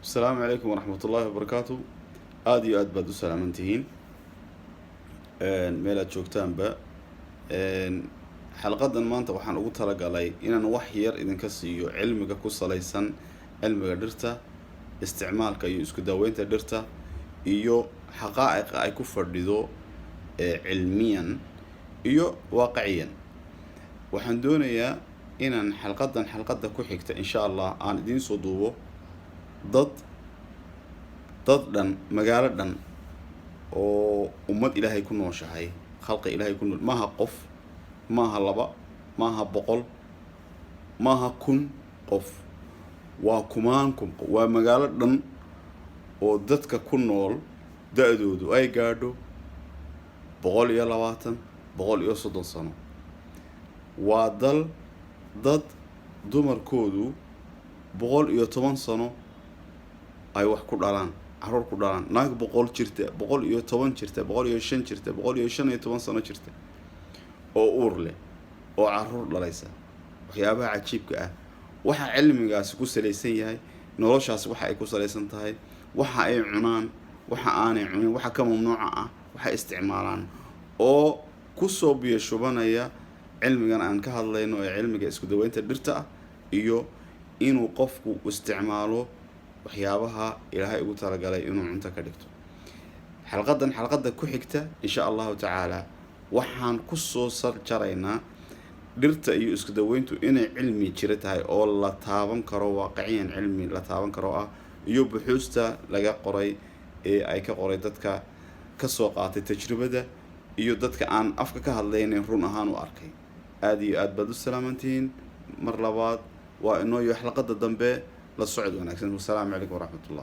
السلام عليكم ورحمة الله وبركاته. آدي آد بادو سلامنتهين ميلاد joogtaan ba xalqadan maanta waxaan ugu talagalay inaan wax yar idinka siiyo cilmiga ku salaysan cilmiga dhirta isticmaalka iyo isku daaweynta dhirta iyo xaqaa'iqa ay ku fadhido cilmiyan iyo waaqiciyan. waxaan doonayaa inaan xalqada ku xigta insha Allah aan idin soo duubo dad dhan magaalo dhan oo ummad ilaahay ku nooshahay khalqi ilaahay ku nool maaha qof maaha laba maaha boqol maaha kun qof waa kumaankum waa magaalo dhan oo dadka ku nool da'doodu ay gaadho 120 130 sano waa dad dumarkoodu 110 sano ay wax ku dhalaan carruur ku dhalaan naag 100 jirta 110 jirta 105 jirta 115 sano jirta oo uur leh oo carruur dhalaysa waxyaabaha cajiibka ah waxa cilmigaasi ku salaysan yahay noloshaas waxa ay ku salaysan tahay waxa ay cunaan waxa aanay cunin waxa ka mamnuuca ah waxa isticmaalaan oo ku soo biyo shubanaya cilmigan aan ka hadlayno ee cilmiga isku daweynta dhirta ah iyo inuu qofku isticmaalo waxyaabaha ilaahay ugu talagalay inuu cunto ka dhigto. xalqada ku xigta insha Allah ta'ala waxaan ku soo sarjaraynaa dhirta iyo isku daweyntu inay cilmi jira tahay oo la taaban karo waaqiciyan cilmi la taaban karo ah iyo buxuusta laga qoray ee ay ka qoray dadka ka soo qaatay tajribada iyo dadka aan afka ka hadlaynin run ahaan u arkay. aad iyo aad baad u salaamantiin mar labaad waa inoo iyo xalqada dambe la socod wanaagsan. Wassalaamu calaykum waraxmatullaah.